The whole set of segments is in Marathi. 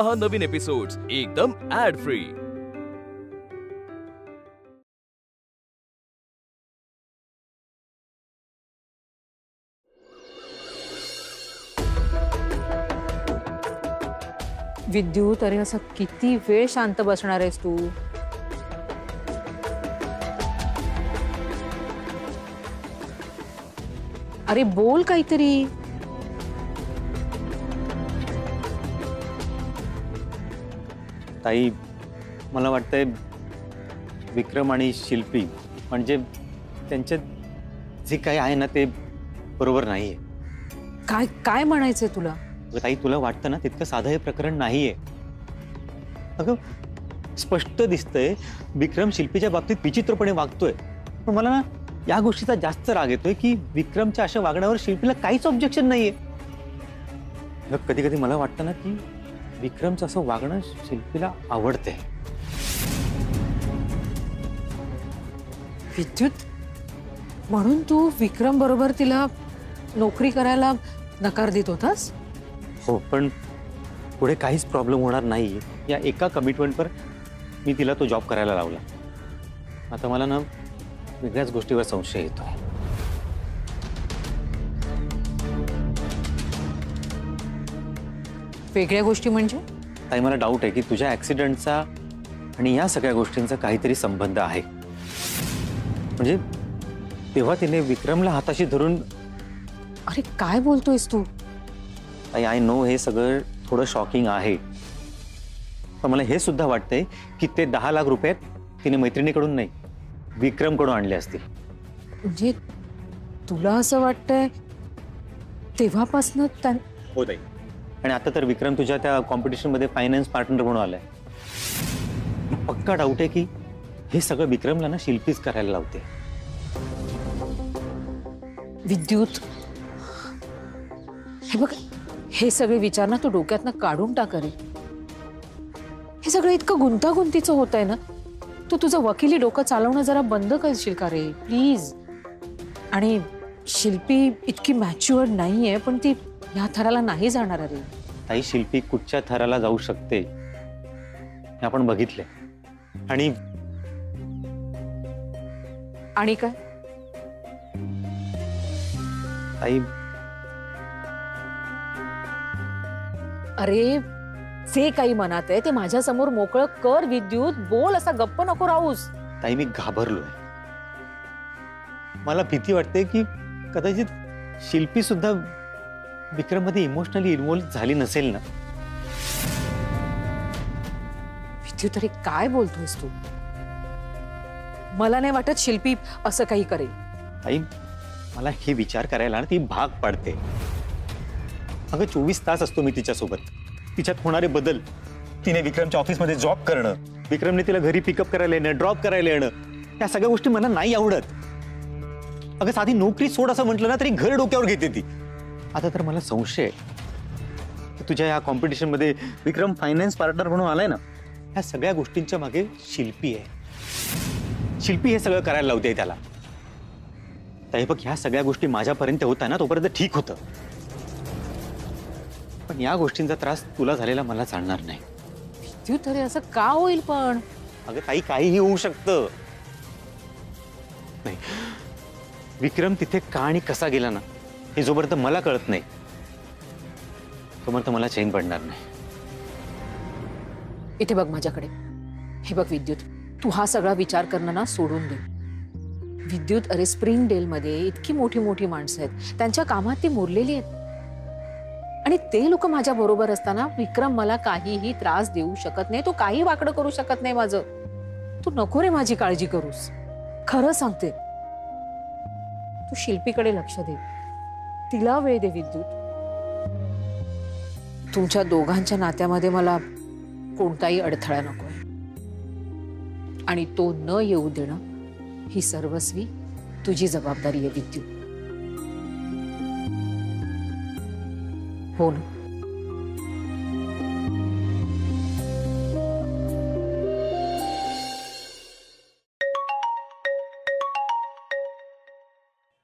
पहा नवीन एपिसोड्स एकदम ऍड फ्री। विद्युत, अरे असं किती वेळ शांत बसणार आहेस तू? अरे बोल काहीतरी। ताई, मला वाटतंय विक्रम आणि शिल्पी म्हणजे त्यांचे जे काही आहे ना ते बरोबर नाहीये। काय काय म्हणायचंय तुला? ताई, तुला वाटतं ना तितकं साधं हे प्रकरण नाहीये। अगं स्पष्ट दिसतंय विक्रम शिल्पीच्या बाबतीत विचित्रपणे वागतोय, पण मला ना या गोष्टीचा जास्त राग येतोय की विक्रमच्या अशा वागण्यावर शिल्पीला काहीच ऑब्जेक्शन नाहीये। कधी कधी मला वाटतं ना की विक्रमचं असं वागणं शिल्पीला आवडते। विद्युत, म्हणून तू विक्रम बरोबर तिला नोकरी करायला नकार देत होतास? हो, पण पुढे काहीच प्रॉब्लेम होणार नाही या एका कमिटमेंटवर मी तिला तो जॉब करायला लावला। आता मला ना वेगळ्याच गोष्टीवर संशय येतोय। वेगळ्या गोष्टी म्हणजे? ताई, मला डाऊट आहे की तुझ्या ऍक्सिडेंटचा आणि या सगळ्या गोष्टींचा काहीतरी संबंध आहे। म्हणजे तेव्हा तिने विक्रमला हाताशी धरून... अरे काय बोलतोयस तू? आय नो हे सगळं थोडं शॉकिंग आहे, पण मला हे सुद्धा वाटतंय की ते 10 लाख रुपये तिने मैत्रिणीकडून नाही विक्रमकडून आणले असतील। म्हणजे तुला असं वाटतंय तेव्हापासून? हो ताई, आणि आता तर विक्रम तुझ्या त्या कॉम्पिटिशन मध्ये फायनान्स पार्टनर म्हणून आलाय। पक्का डाऊट आहे की हे सगळं विक्रमला ना शिल्पीच करायला लावते। विद्युत, हे बघ, हे सगळे विचार ना तू डोक्यातनं काढून टाक रे। हे सगळं इतकं गुंतागुंतीचं होत आहे ना, तू तुझं वकिली डोकं चालवणं जरा बंद करशील का रे, प्लीज? आणि शिल्पी इतकी मॅच्युअर नाहीये, पण ती या थराला नाही जाणार रे। ताई, शिल्पी कुठच्या थराला जाऊ शकते हे आपण बघितले। आणि काय? ताई, अरे जे काही मनात आहे ते माझ्या समोर मोकळं कर विद्युत, बोल, असा गप्प नको राहूस। ताई, मी घाबरलोय। मला भीती वाटते की कदाचित शिल्पी सुद्धा विक्रम मध्ये इमोशनली इन्व्हॉल्व झाली नसेल ना। विद्युत, अरे काय बोलतोयस तू? मला नाही वाटत शिल्पी असं काही करेल। ताई, मला हे विचार करायला ना ती भाग पाडते। अगं 24 तास असतो मी तिच्यासोबत, तिच्यात होणारे बदल, तिने विक्रमच्या ऑफिसमध्ये जॉब करणं, विक्रमने तिला घरी पिकअप करायला येणं, ड्रॉप करायला येणं, या सगळ्या गोष्टी मला नाही आवडत। अगं साधी नोकरी सोड असं म्हटलं ना तरी घर डोक्यावर घेते ती। आता तर मला संशय आहे तुझ्या या कॉम्पिटिशन मध्ये विक्रम फायनान्स पार्टनर म्हणून आलाय ना, ह्या सगळ्या गोष्टींच्या मागे शिल्पी आहे। शिल्पी हे सगळं करायला लावते त्याला। ताई बघ, ह्या सगळ्या गोष्टी माझ्यापर्यंत होता ना तोपर्यंत ठीक होतं, पण या गोष्टींचा त्रास तुला झालेला मला चालणार नाही। विद्युत, अरे असं का होईल पण? अगं ताई, काहीही होऊ शकतं। नाही, विक्रम तिथे का आणि कसा गेला ना हे जोपर्यंत मला कळत नाही तोपर्यंत मला चैन पडणार नाही। इथे बघ माझ्याकडे, हे बघ विद्युत, तू हा सगळा विचार करणं ना सोडून दे। विद्युत, अरे स्प्रिंग डेल मध्ये इतकी मोठी मोठी माणसं आहेत, त्यांच्या कामात ती मुरलेली आहेत, आणि ते लोक माझ्या बरोबर असताना विक्रम मला काहीही त्रास देऊ शकत नाही, तो काही वाकडं करू शकत नाही माझं। तू नको रे माझी काळजी करूस, खरं सांगते। तू शिल्पीकडे लक्ष दे, तिला वेळ दे विद्युत। तुमच्या दोघांच्या नात्यामध्ये मला कोणताही अडथळा नको, आणि तो न येऊ देणं ही सर्वस्वी तुझी जबाबदारी आहे विद्युत, हो ना?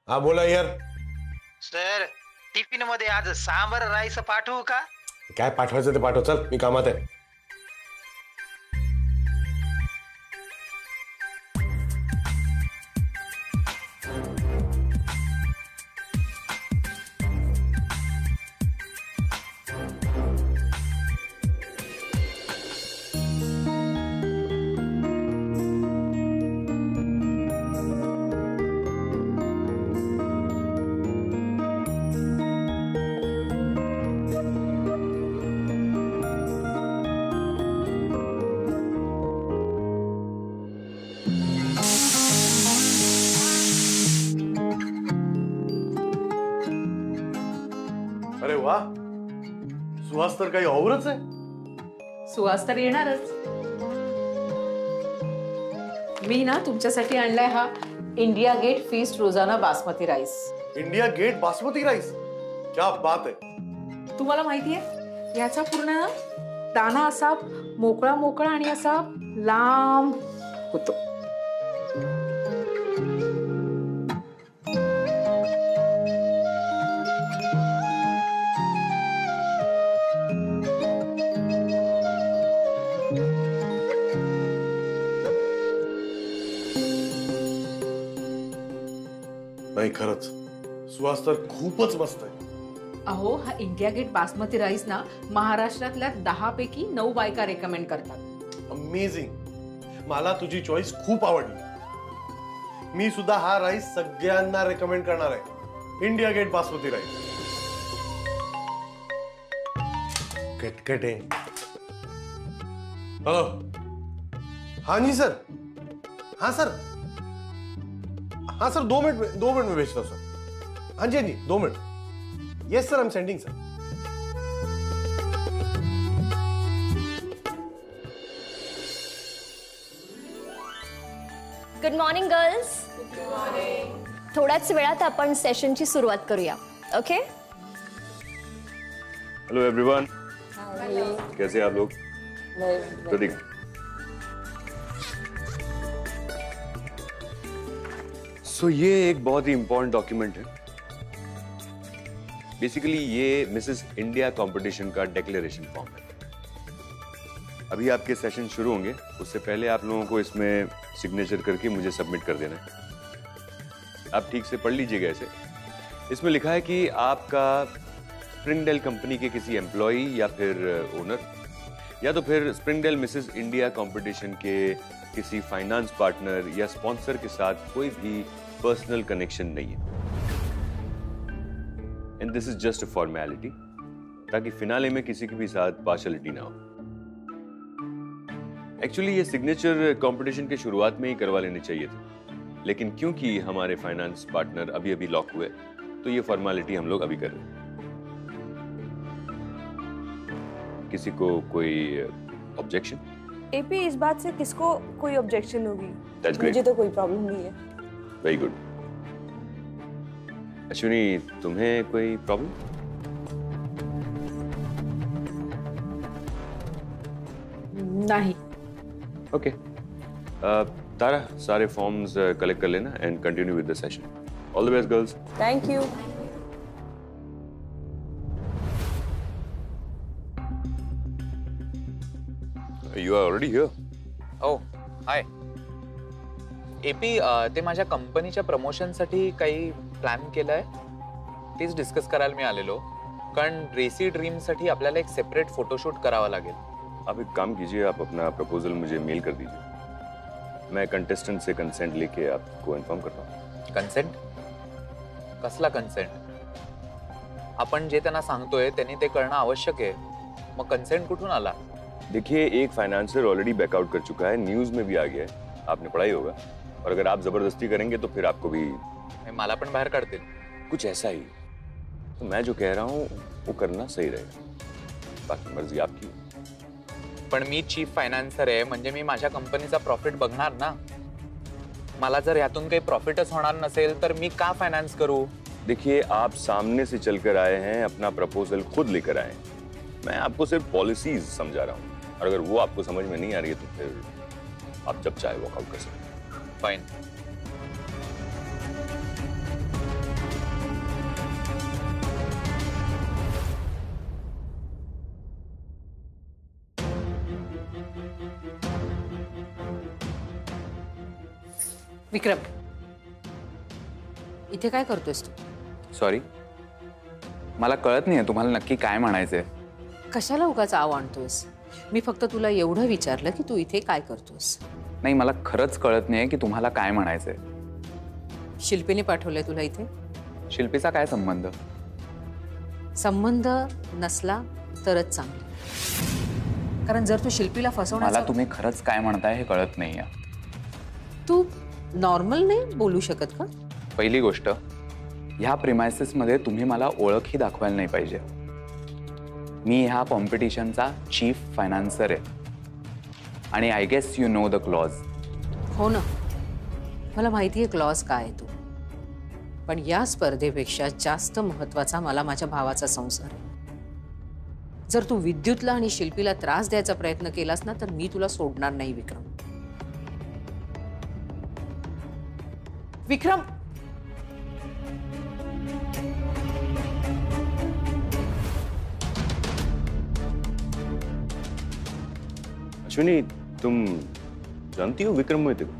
हा बोला यार। सर, टिफिन मध्ये आज सांबर राईस पाठवू का? काय पाठवायचं ते पाठव, चल मी कामात आहे. अरे वा, सुहास तर काही औरच आहे. सुहास तर येणारच. मी ना तुमच्यासाठी आणलाय हा India Gate feast Rozana basmati rice. India Gate basmati rice, क्या बात आहे. तुम्हाला माहितीये याचा पूर्ण ना दाना असा मोकळा मोकळा आणि असा लांब होतो. नाही खरंच सुहास तर खूपच मस्त आहे. अहो हा इंडिया गेट बासमती राईस ना महाराष्ट्रातल्या 10 पैकी 9 बायका रेकमेंड करतात. अमेझिंग, मला तुझी चॉईस खूप आवडली. मी सुद्धा हा राईस सगळ्यांना रेकमेंड करणार आहे. India Gate basmati rice. कटकट आहे. हॅलो, हाँ जी सर. हाँ सर, हाँ सर, 2 मिनट में भेजता हूँ सर. हाँ जी 2 minute. Yes sir, I am sending sir. Good morning girls. थोड्याच वेळात आपण सेशनची सुरुवात करूया. ओके. हेलो एवरीवन, कैसे हैं आप लोग? प्रतीक, सो ये एक बहुत ही इंपॉर्टेंट डॉक्यूमेंट है. बेसिकली ये मिसेस इंडिया कंपटीशन का डिक्लेरेशन फॉर्म है. अभी आपके सेशन शुरू होंगे, उससे पहले आप लोगों को इसमें सिग्नेचर करके मुझे सबमिट कर देना है. आप ठीक से पढ़ लीजिएगा इसे. इसमें लिखा है कि आपका स्प्रिंगडेल कंपनी के किसी एम्प्लॉई या फिर ओनर या तो फिर स्प्रिंगडेल मिसेस इंडिया कंपटीशन के किसी फाइनेंस पार्टनर या स्पॉन्सर के साथ कोई भी पर्सनल कनेक्शन नहीं है. End this is just a formality, ताकि फिनाले में किसी के भी साथ पार्शलिटी ना हो. एक्चुअली ये सिग्नेचर कंपटीशन के शुरुआत में ही करवा लेने चाहिए थे, लेकिन क्योंकि हमारे फाइनेंस पार्टनर अभी अभी लॉक हुए, तो ये फॉर्मेलिटी हम लोग अभी कर रहे हैं. किसी को कोई ऑब्जेक्शन? एपी, इस बात से किसको कोई ऑब्जेक्शन होगी? That's great. मुझे तो कोई प्रॉब्लम नहीं है. Very good. अश्विनी, तुम्हें कोई प्रॉब्लम? नाही. ओके. तारा, सारे फॉर्म्स कलेक्ट कर लेना and continue with the session. All the best girls. Thank you. You are already here. Oh hi. AP, ते माझ्या कंपनीच्या प्रमोशनसाठी काही प्लॅन केलंय, तेच डिस्कस करायला मी आलेलो. कारण रेसी ड्रीमसाठी आपल्याला एक सेपरेट फोटोशूट करावा लागेल. आप एक काम कीजिए, आप अपना प्रपोजल मुझे मेल कर दीजिए. मैं कंटेस्टेंट से कंसेंट लेके आपको इन्फॉर्म करता हूँ. कन्सेंट? कसला कन्सेंट? आपण जे त्यांना सांगतोय त्यांनी ते करणं आवश्यक आहे. मग कन्सेंट कुठून आला? देखिए, एक फाइनेंसर ऑलरेडी बैकआउट कर चुका है, न्यूज में भी आ गया है, आपने पढ़ा ही होगा. और अगर आप जबरदस्ती करेंगे तो फिर आपको भी मला पण बाहेर काढतील. कुछ ऐसा ही. तो मैं जो कह रहा हूँ वो करना सही रहेगा. बाकी मर्जी आपकी. पण मी चीफ फायनान्सर आहे, म्हणजे मी माझ्या कंपनीचा प्रॉफिट बघणार ना. मला जर यातून काही प्रॉफिटच होणार नसेल तर मी का फायनान्स करू? देखिए, आप सामने से चलकर आए हैं, अपना प्रपोजल खुद लेकर आए हैं. मैं आपको सिर्फ पॉलिसीज समझा रहा हूँ, और अगर वो आपको समझ में नहीं आ रही है तो फिर आप जब चाहे वॉकआउट कर सकते हैं. फाइन. विक्रम, इथे काय करतोयस तू? सॉरी, मला कळत नाहीये तुम्हाला नक्की काय म्हणायचंय. कशाला उगाच आव आणतोयस? मी फक्त तुला एवढं विचारलं की तू इथे काय करतोस. नाही, मला खरंच कळत नाहीये की तुम्हाला काय म्हणायचंय. शिल्पीने पाठवलंय तुला इथे? शिल्पीचा काय संबंध? संबंध नसला तरच चांगलं, कारण जर तू शिल्पीला मला फसवण्याचा तुम्ही खरंच काय म्हणताय हे कळत नाहीये. तू नॉर्मल नाही बोलू शकत का? पहिली गोष्ट, ह्या प्रिमायसेसमध्ये तुम्ही मला ओळखही दाखवायला नाही पाहिजे. मी ह्या कॉम्पिटिशनचा चीफ फायनान्सर आहे आणि I guess you know the clause. हो ना, मला माहिती आहे क्लॉज काय आहे. तू पण या स्पर्धेपेक्षा जास्त महत्वाचा मला माझ्या भावाचा संसार आहे. जर तू विद्युतला आणि शिल्पीला त्रास द्यायचा प्रयत्न केलास ना तर मी तुला सोडणार नाही विक्रम. विक्रम, अश्विनी, तुम जानती हो विक्रम मोहिते को?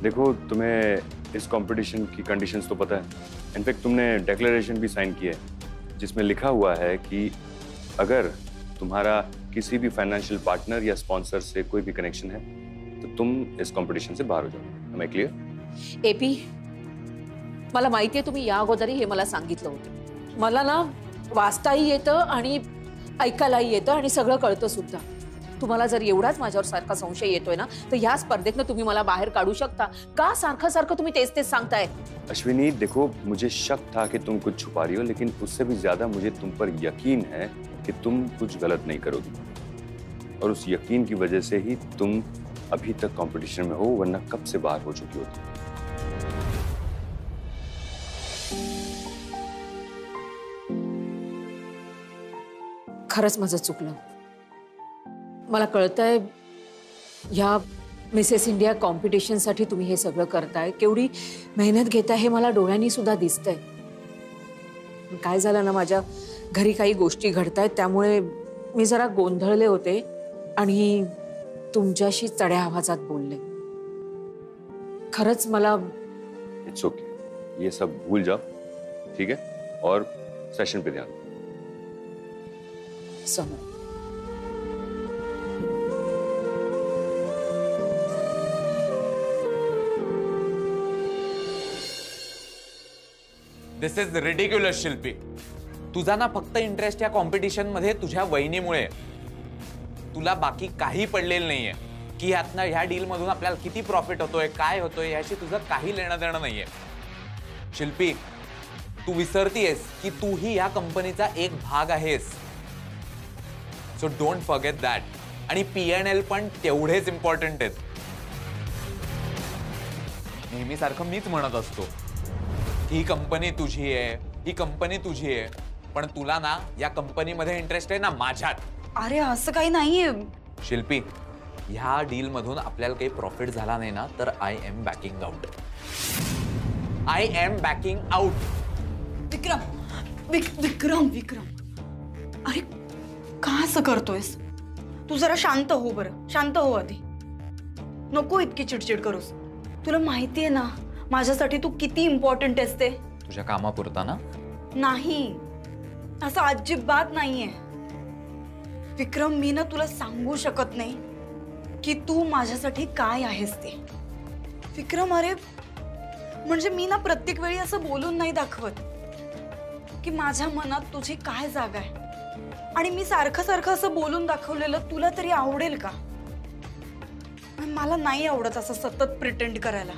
देखो, तुम्हें इस कंपटीशन की कंडीशंस तो पता है. इनफैक्ट तुमने डिक्लेरेशन भी साइन किया है जिसमें लिखा हुआ है कि अगर तुम्हारा किसी भी फाइनेंशियल पार्टनर या स्पॉन्सर से कोई भी कनेक्शन है तो तुम इस कंपटीशन से बाहर हो जाओ. M I clear? एपी, मला माहिती आहे तुम्ही या अगोदरही हे मला सांगितलं होतं. मला ना वाचताही येतं आणि ऐकायलाही येतं आणि सगळं कळतं सुद्धा. तुम्हाला जर एवढाच माझ्यावर सारखा संशय येतोय ना तर ह्या स्पर्धेतनं तुम्ही मला बाहेर काढू शकता का? सारखं सारखं तुम्ही तेच तेच सांगताय. अश्विनी, देखो, मुझे शक था कि तुम कुछ छुपा रही हो, लेकिन उससे भी ज्यादा मुझे तुम पर यकीन है कि तुम कुछ गलत नहीं करोगी. और उस यकीन की वजह से ही तुम अभी तक कंपटीशन में हो, वरना कब से बाहर हो चुकी होती. खरंच माझं चुकलं. मला कळतंय ह्या मिसेस इंडिया कॉम्पिटिशनसाठी तुम्ही हे सगळं करताय, केवढी मेहनत घेताय हे मला डोळ्यांनी सुद्धा दिसतंय. काय झालं ना, माझ्या घरी काही गोष्टी घडतायत त्यामुळे मी जरा गोंधळले होते आणि तुमच्याशी चढ्या आवाजात बोलले. खरंच मला. इट्स ओके, ये सब भूल जाओ, ठीक है? और सेशन पे ध्यान. समज. दिस इज रिडिक्युलस शिल्पी. तुझा ना फक्त इंटरेस्ट या कॉम्पिटिशन मध्ये तुझ्या वहिनीमुळे. तुला बाकी काही पडलेलं नाहीये की यातनं ह्या डील मधून आपल्याला किती प्रॉफिट होतोय, काय होतोय याची तुझं काही लेणं देणं नाहीये. शिल्पी, तू विसरतीयस की तूही या कंपनीचा एक भाग आहेस. So don't forget that. आणि P&L पण तेवढेच इम्पॉर्टंट आहेत. नेहमी सारखं मीच म्हणत असतो ही कंपनी तुझी आहे, ही कंपनी तुझी आहे, पण तुला ना या कंपनीमध्ये इंटरेस्ट आहे ना माझ्यात. अरे असं काही नाहीये शिल्पी. ह्या डील मधून आपल्याला काही प्रॉफिट झाला नाही ना तर I am backing out. I am backing out. Vikram, Vikram Vikram, अरे का असं करतोयस? तू जरा शांत हो बरं, शांत हो आधी. नको इतकी चिडचिड करूस. तुला माहितीये ना माझ्यासाठी तू किती इम्पॉर्टंट आहेस ते. तुझ्या कामापुरता ना? नाही, असं अजिबात नाहीये विक्रम. मी ना तुला सांगू शकत नाही की तू माझ्यासाठी काय आहेस ते. विक्रम, अरे म्हणजे मी ना प्रत्येक वेळी असं बोलून नाही दाखवत की माझ्या मनात तुझी काय जागा आहे. आणि मी सारखं सारखं असं बोलून दाखवलेलं तुला तरी आवडेल का? मला नाही आवडत असं सतत प्रिटेंड करायला.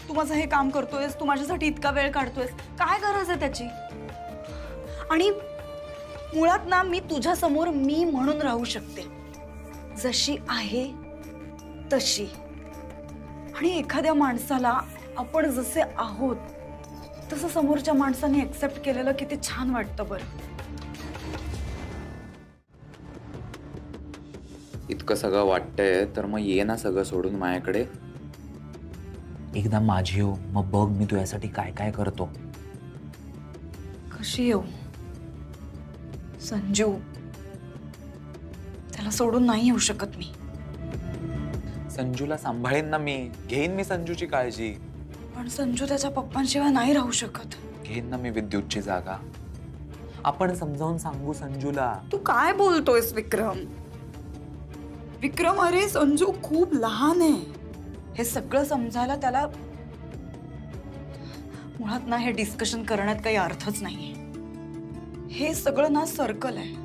तू माझं हे काम करतोयस, तू माझ्यासाठी इतका वेळ काढतोयस, काय गरज आहे त्याची? आणि मुळात ना मी तुझ्या समोर मी म्हणून राहू शकते, जशी आहे तशी. आणि एखाद्या माणसाला आपण जसे आहोत तसं समोरच्या माणसाने एक्सेप्ट केलेलं किती छान वाटतं बरं. इतकं सगळं वाटतंय तर मग ये ना सगळं सोडून माझ्याकडे. एकदा माझी हो, मग बघ मी तुझ्यासाठी काय काय करतो. कशी येऊ? संजू, त्याला तुला सोडून नाही येऊ शकत मी. संजूला सांभाळेन ना मी, घेईन मी संजूची काळजी. पण संजू त्याच्या पप्पांशिवाय नाही राहू शकत. घेईन ना मी विद्युतची जागा. आपण समजावून सांगू संजूला. तू काय बोलतोयस विक्रम? विक्रम, अरे संजू खूप लहान आहे. हे सगळं समजायला त्याला मुळात ना हे डिस्कशन करण्यात काही अर्थच नाहीये. हे सगळं ना सर्कल आहे.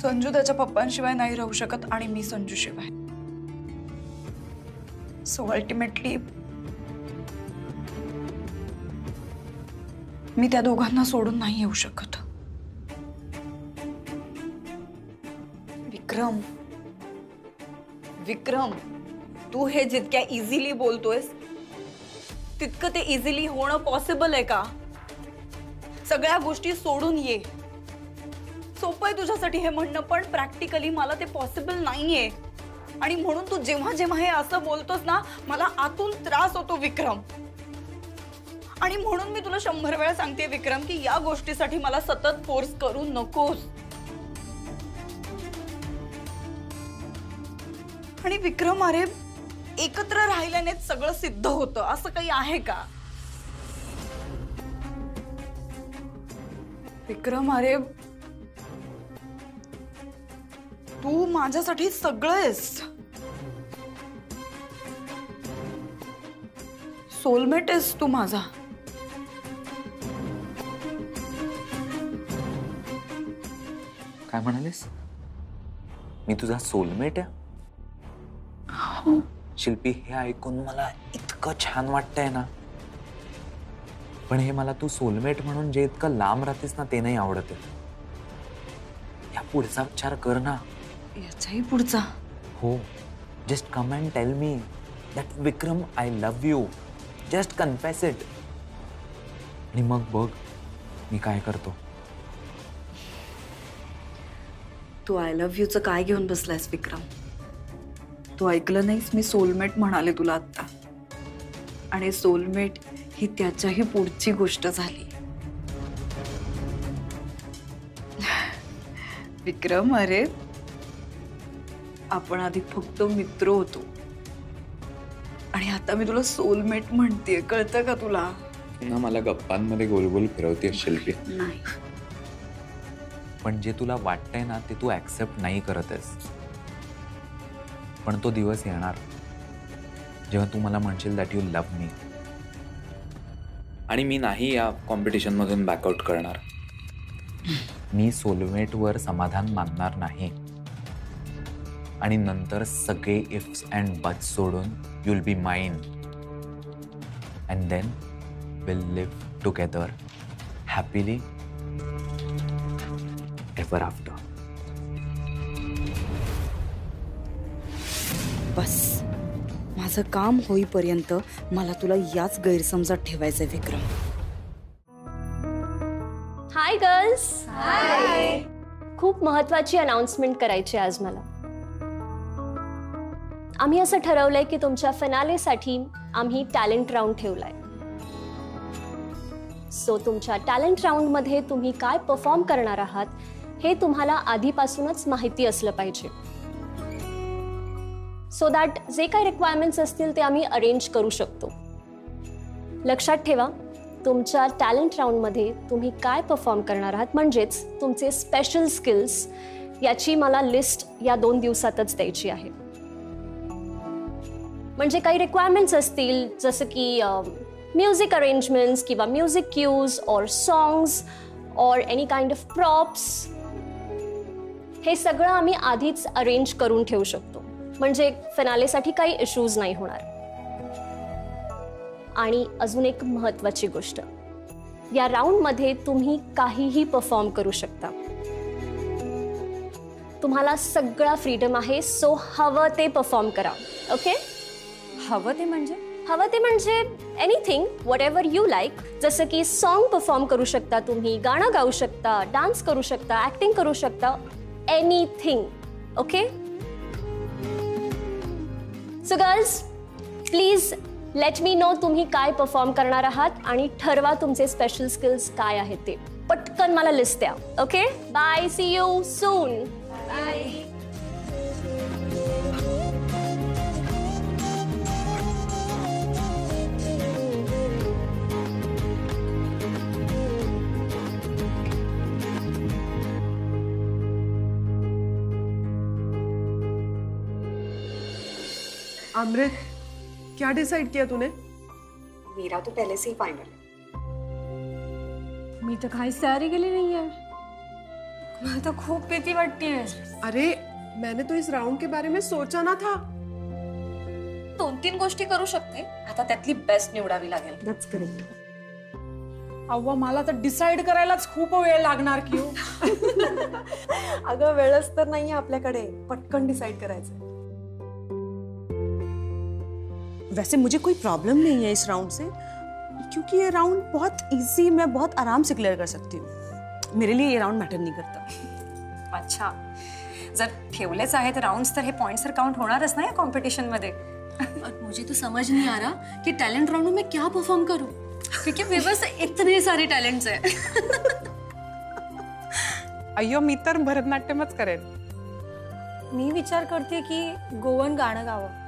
संजू त्याच्या पप्पांशिवाय नाही राहू शकत आणि मी संजू शिवाय. सो अल्टिमेटली मी त्या दोघांना सोडून नाही येऊ शकत. विक्रम, विक्रम, तू हे जितक्या इझिली बोलतोयस तितकं ते इझिली होणं पॉसिबल आहे का? सगळ्या गोष्टी सोडून ये. सोपं आहे तुझ्यासाठी हे म्हणणं, पण प्रॅक्टिकली मला ते पॉसिबल नाहीये. आणि म्हणून तू जेव्हा जेव्हा हे असं बोलतोस ना, मला आतून त्रास होतो विक्रम. आणि म्हणून मी तुला 100 वेळा सांगते विक्रम की या गोष्टीसाठी मला सतत फोर्स करू नकोस. आणि विक्रम, अरे एकत्र राहिल्यानेच सगळं सिद्ध होतं असं काही आहे का? विक्रम, अरे तू माझ्यासाठी सगळं आहेस. सोलमेट आहेस तू माझा. काय म्हणालीस? मी तुझा सोलमेट आहे? शिल्पी, हे ऐकून मला इतकं छान वाटतंय ना. पण हे मला तू सोलमेट म्हणून जे इतकं लांब राहतेस ना ते नाही आवडत आहे. या पुढचा विचार कर ना. याच्याही पुढचा? हो. Just come and tell me that Vikram, I love you. Just confess it. आणि मग बघ मी काय करतो. तू आय लव्ह यूचं काय घेऊन बसलायस विक्रम? तू ऐकलं नाहीस, मी सोलमेट म्हणाले तुला आत्ता. आणि सोलमेट ही त्याच्याही पुढची गोष्ट झाली. विक्रम, अरे आपण आधी फक्त मित्र होतो आणि आता मी तुला सोलमेट म्हणतेय. कळतं का तुला? ना मला गप्पांमध्ये गोलगोल फिरवते शिल्पी. नाही, पण जे तुला वाटतंय ना ते तू ऍक्सेप्ट नाही करत आहेस. पण तो दिवस येणार जेव्हा तू मला म्हणशील दॅट यू लव्ह मी. आणि मी नाही या कॉम्पिटिशन मधून बॅकआउट करणार. मी सोलमेटवर समाधान मानणार नाही. आणि नंतर सगळे इफ्स अँड बट्स सोडून you'll be mine. And then will live together happily ever after. बस माझं काम होईपर्यंत मला तुला याच गैरसमजात ठेवायचंय विक्रम. Hi girls. हाय. खूप महत्वाची अनाउन्समेंट करायची आज मला. आम्ही असं ठरवलंय की तुमच्या फिनालेसाठी आम्ही टॅलेंट राऊंड ठेवलाय. सो तुमच्या टॅलेंट राऊंड मध्ये तुम्ही काय परफॉर्म करणार आहात हे तुम्हाला आधीपासूनच माहिती असलं पाहिजे. सो दॅट जे काही रिक्वायरमेंट्स असतील ते आम्ही अरेंज करू शकतो. लक्षात ठेवा, तुमच्या टॅलेंट राऊंडमध्ये तुम्ही काय परफॉर्म करणार आहात म्हणजेच तुमचे स्पेशल स्किल्स याची मला लिस्ट या 2 दिवसातच द्यायची आहे. म्हणजे काही रिक्वायरमेंट्स असतील जसं की म्युझिक अरेंजमेंट्स किंवा म्युझिक क्यूज और सॉंग्स और एनी काइंड ऑफ प्रॉप्स, हे सगळं आम्ही आधीच अरेंज करून ठेवू शकतो. म्हणजे फिनालेसाठी काही इश्यूज नाही होणार. आणि अजून एक महत्त्वाची गोष्ट, या राऊंडमध्ये तुम्ही काहीही परफॉर्म करू शकता. तुम्हाला सगळा फ्रीडम आहे. सो हवं ते परफॉर्म करा. ओके? हवं ते म्हणजे? हवं ते म्हणजे anything, what ever you like. जसं की सॉन्ग परफॉर्म करू शकता तुम्ही, गाणं गाऊ शकता, डान्स करू शकता, ऍक्टिंग करू शकता, anything. Okay? So girls, please let me know तुम्ही काय परफॉर्म करणार आहात आणि ठरवा तुमचे स्पेशल स्किल्स काय आहेत ते. पटकन मला लिस्ट द्या. Okay? Bye, see you soon. Amrit, क्या डिसाइड किया तूने? मेरा तो पहले से ही फाइनल है। मी तर काहीच तयारी केली नाहीये. मला तर खूप भीती वाटतेय. अरे मैंने तो इस राउंड के बारे में सोचा ना था. 2-3 गोष्टी करू शकते, आता त्यातली बेस्ट निवडावी लागेल. That's correct. अव्वा मला तर डिसाइड करायलाच खूप वेळ लागणार की हो. अगं वेळच तर नाहीये आपल्याकडे, पटकन डिसाइड करायचं. वैसे मुझे कोई प्रॉब्लम नहीं है इस राउंड से, क्योंकि ये राउंड बहुत इजी, मैं बहुत आराम से क्लियर कर सकती हूँ. मेरे लिए ये राउंड मैटर नहीं करता. अच्छा, जर ठेवलेच आहेत राउंड्स तर हे पॉइंट्स तर काउंट होणारच ना या कॉम्पिटिशन मध्ये. और मुझे तो समझ नहीं आ रहा कि टैलेंट राउंड में मैं क्या परफॉर्म करूं, क्योंकि मेरे पास इतने सारे टैलेंट्स हैं. अय्यो, मी तर भरतनाट्यमच करेन. मी विचार करते की गोवन गाणं गावं,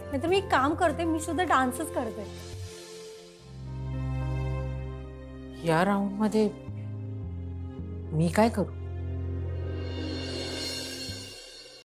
नाहीतर मी एक काम करते, मी सुद्धा डान्सच करते. या राऊंड मध्ये मी काय करू?